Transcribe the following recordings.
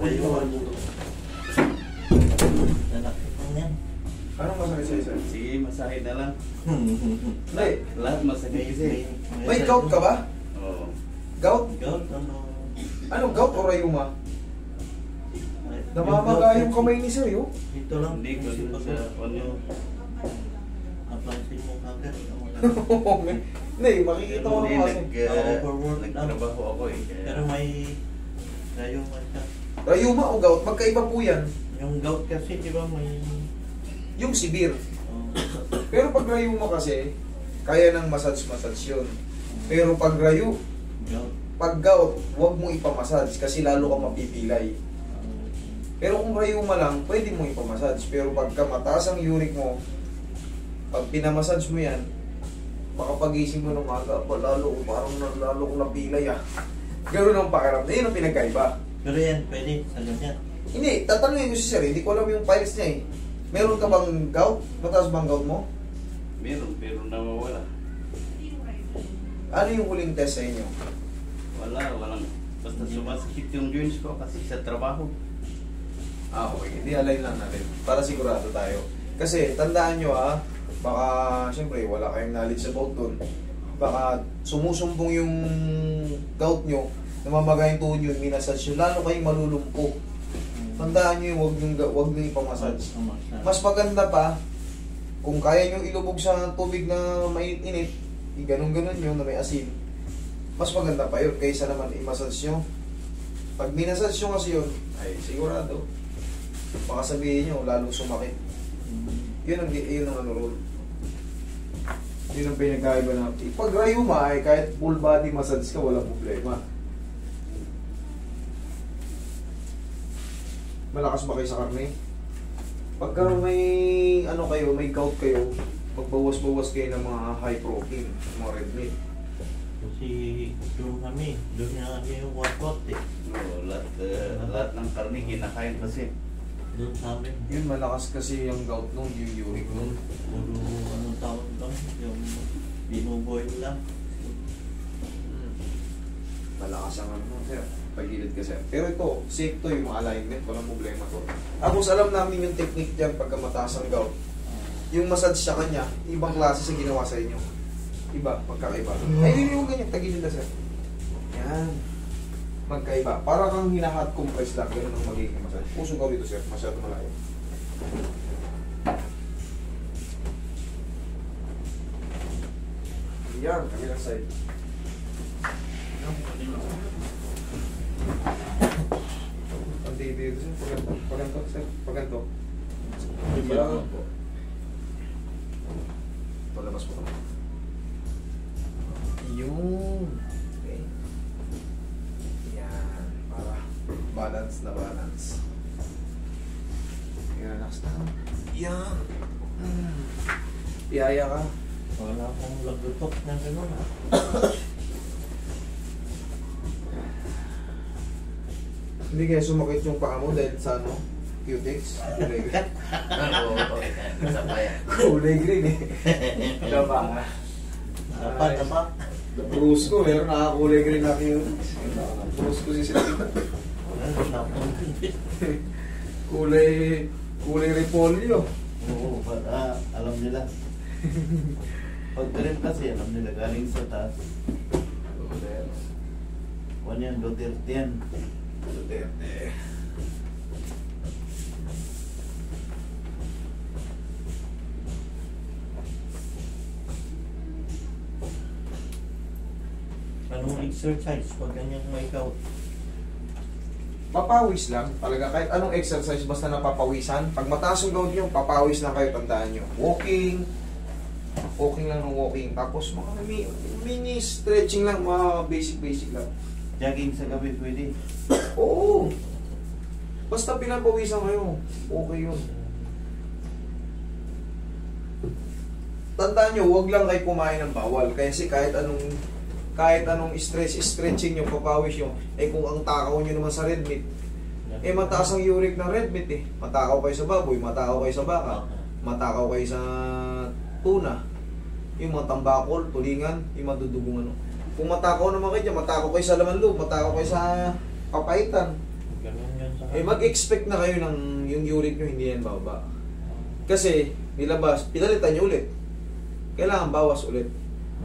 Rayuma. Lalaki lang yan. Anong masakit sa'yo, sir? Sige, masahe na lang. Hindi. Lahat masakit kasi. May gout ka ba? Oo. Gout? Gout, ano? Ano, gout o rayuma? Namamaga yung kamay ni sir, yun. Ito lang. Hindi ko din sa ano. Napansin mo kagad. Hindi, makikita mo naman kasi. Nagtrabaho ako eh. Pero may rayuma siya. Rayuma o gout, magkaiba po yan. Yung gout kasi, di ba, may... Yung severe. Oh, Pero pag rayuma kasi, kaya ng massage yun. Pero pag gout. pag gout, huwag mo ipamassage kasi lalo ka mapipilay. Pero kung rayuma lang, pwede mo ipamassage. Pero pagka mataas ang uric mo, pag pinamassage mo yan, makapagising mo ng aga, lalo kong napilay ah. Ganoon ang pakiramdam. Yun ang pinagkaiba. Pero yan, pwede sa ganyan. Hindi, tatanungin ko si sir, hindi ko alam yung files niya eh. Meron ka bang gout? Mataas bang gout mo? Meron, pero nawawala. Ano yung huling test sa inyo? Walang. Basta sumasakit yung joints ko kasi sa trabaho. Ah, okay. Di-align lang natin para sigurado tayo. Kasi tandaan nyo baka siyempre wala kayong knowledge about dun. Baka sumusumbong yung gout nyo, namamaga yung tuhod nyo, minasage nyo, lalo kayong malulumpo. Tandaan nyo yung huwag nyo ipamassage. Mas maganda pa, kung kaya nyo ilubog sa tubig na mainit-init, ganun-ganun nyo na may asin, mas maganda pa yun kaysa naman i-massage nyo. Pag minasage nyo kasi yun, ay sigurado, baka sabihin nyo, lalong sumakit. Yun ang ano rule. Yun ang pinagkaiba na. Pag rayuma ay kahit full body massage ka, walang problema. Malakas ba kayo sa karne? Pagka may ano kayo, may gout kayo, magbawas-bawas kayo ng mga high protein, mga red meat. Kasi doon na kami yung workout eh. No, lahat ng karne kinakain kasi. Doon sa amin. Yun, malakas kasi yung gout nung, yung uric nung. Puro anong tawag lang, yung binuboil lang. Malakas ang ano, sir. Pagilid ka, sir. Pero ito, safe to yung alignment, walang problema to. Tapos alam namin yung technique dyan pagka mataas ang gout. Yung massage sa kanya, ibang klase sa ginawa sa inyo. Iba, magkakaiba. Ay, hindi mo ganyan, tagilid na, sir. Yan. Magkaiba. Para kang hina-hot compress lang, ganun ang magiging massage. Puso ka dito, sir. Masyado malayo. Yan, kabilang side. Dito, sir. Paganto, sir. Paganto. Yan. Palabas po kami. Yung. Okay. Yan. Para balance na balance. Yan, relax na. Yan. Iyaya ka. Wala akong lagutok na gano'n. Hindi kaya sumakit yung paa mo dahil sa ano? Cutex? Kulay green. Oo, sabayan. Kulay green eh. Daba ka. Tapa. Bruce ko, meron nakakulay green na cutex. Bruce ko si sila. Kulay repolyo. Oo, para alam nila. Pag rin kasi, alam nila galing sa taas. One yan, Duterte yan. Duterte. Anong exercise pag ganyan may gout? Papawis lang. Talaga kahit anong exercise basta napapawisan. Pag mataas yung load nyo, papawis lang kayo, tandaan nyo. Walking lang ng walking. Tapos mga mini stretching lang, mga basic lang. Jogging sa gabi pwede. Oo. Basta pinapawisan kayo. Okay yun. Tandaan nyo, huwag lang kayo kumain ng bawal. Kasi kahit anong stretching nyo, papawis nyo, kung ang takaw nyo naman sa red meat, mataas ang uric ng red meat eh. Matakaw kayo sa baboy, matakaw kayo sa baka, matakaw kayo sa tuna, yung mga tambakol, tulingan, yung madudugong ano. Kung matakaw naman kayo dyan, matakaw kayo sa laman loob, matakaw kayo sa papaitan. Ganun yan. mag-expect na kayo ng yung uric nyo hindi yan bababa. Kasi, nilabas, pinalitan nyo ulit. Kailangan bawas ulit.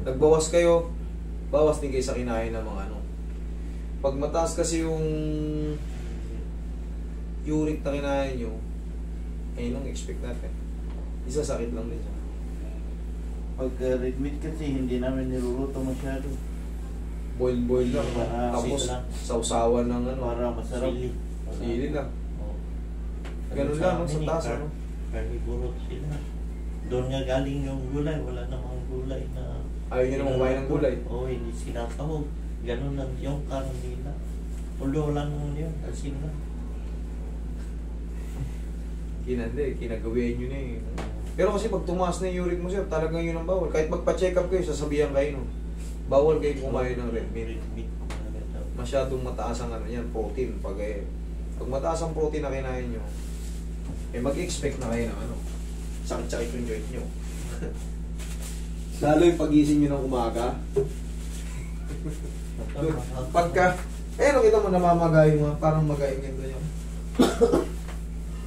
Nagbawas kayo, bawas din kayo sa kinain ng mga ano. Pag mataas kasi yung uric na kinain nyo, ayun ang expect natin. Isa sakit lang din siya. Pag red meat kasi hindi namin niluluto masyado. Boil lang. Tapos, lang. sausawan ng ano. Para masarap. Sili lang. Oo. Ganun lang, no, sa taas, ano? Carnivore sila. Doon nga galing yung gulay, wala namang gulay na... Ayaw nyo naman kumain ng gulay. Oo, hindi sinasahog. Ganun lang yung karon nila. Ulo lang yun, asin lang. Kinagawin nyo na eh. Pero kasi pag tumaas na yung uric mo sir, talagang yun ang bawal. Kahit magpa-check up kayo, sasabihan kayo no. Bawal kayo kumain ng red meat. Masyadong mataas ang ano yan, protein. Pag mataas ang protein na kinain nyo, mag-expect na kayo ng ano, sakit-sakit yung joint nyo. Lalo yung pagising nyo ng umaga. Pagka, kita mo namamagay mo, parang magayin yan doon yung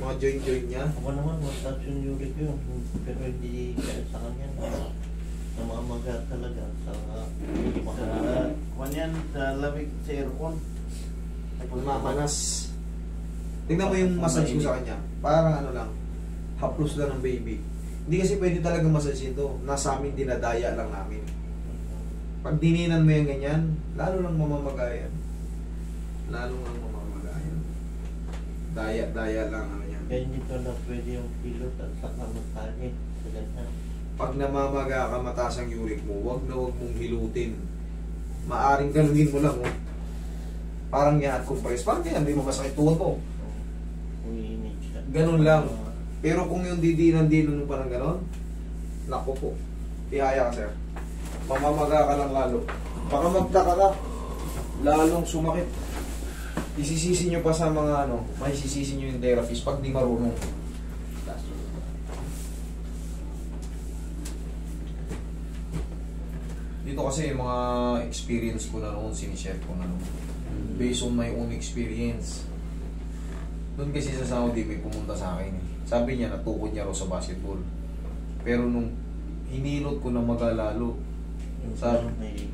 mga joint niya. Ako naman, mataas yung uric yun. Pero hindi kaya sa kanya na namamaga talaga. Hindi makakala. Kung yan, sa lamig sa aircon. Mamanas. Tingnan mo yung massage ko sa kanya. Parang ano lang, haplos lang ng baby. Hindi kasi pwede talaga massage ito. Nasa amin, dinadaya lang namin. Pag dininan mo yung ganyan, lalo lang mamamagayan. Lalo lang mamamagayan. Daya lang ano yan. Kaya hindi ko na pwede yung pilot at saka massage. Sa ganyan. Pag namamaga ka, mataas ang uric mo, wag na wag mong hilutin. Maaring ganunin mo lang, oh. Parang yan at compress. Parang yan, hindi mo masakit tuhod mo. Umiinit siya. Ganun lang. Pero kung yung didinan mo parang ganon, naku po. Ihaya ka, sir. Mamamaga ka lang lalo. Baka magtaka ka, lalong sumakit. Isisisi nyo pa sa mga ano, may sisisi nyo yung therapist pag di marunong. Dito kasi yung mga experience ko na noon, sinishare ko na noon. Based on my own experience. Doon kasi sa Saudi may pumunta sa akin eh. Sabi niya natukod niya raw sa basketball. Pero nung hinilot ko na magalalo,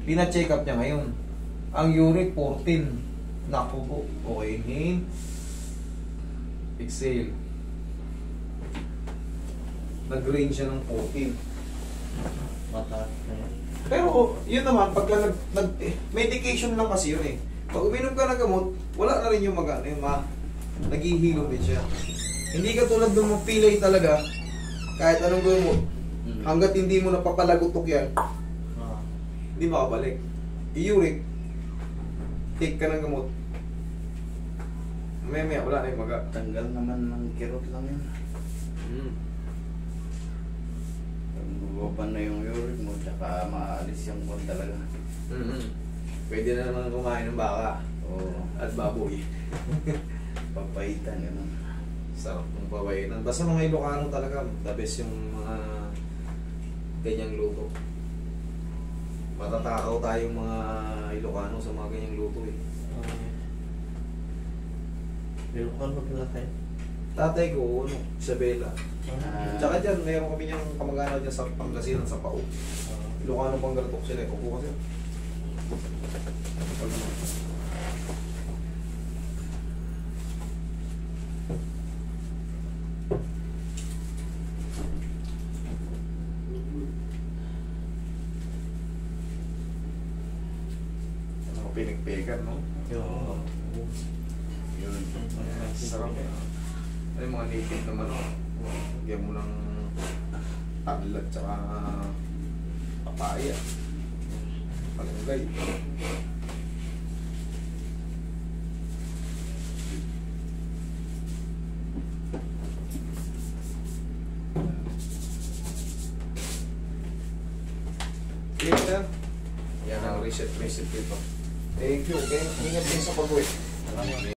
pina-check up niya ngayon. Ang uric 14. Naku po. Okay, inhale. Exhale. Nag-range siya ng 14. Mataas na yun. Pero yun naman, pagka medication lang kasi yun eh. Pag uminom ka ng gamot, wala na rin yung naghihilom din siya. Hindi ka tulad ng mapilay talaga, kahit anong gawin mo, hanggat hindi mo napapalagutok yan, hindi makabalik. I-uric, take ka ng gamot, maya wala na yung maga. Tanggal naman ng kirot lang yun. Pag na yung uric mo, tsaka maalis yung kwan talaga. Pwede na naman kumain ng baka at baboy. Papahitan yun. Sarap ng babayinan. Basta mga Ilocano talaga, the best yung mga ganyang luto. Matatakaw tayong mga Ilocano sa mga ganyang luto eh. Pero kano pala kayo? Tatay ko, Isabela. Ah. Tsaka dyan, mayroon kami niyang kamag-anak dyan sa Pangasinan, sa Pao. Ilocano pang garatok sila. Upo kasi. Ano, pinagpegan, no? Yung... Yun. Sarap eh. Ay, mga native naman, no? Lagyan mo ng tablet tsaka papaya. Palunggay. Okay, sir. Yan ang reset dito. Thank you, okay? Ingat din sa pag-uwi.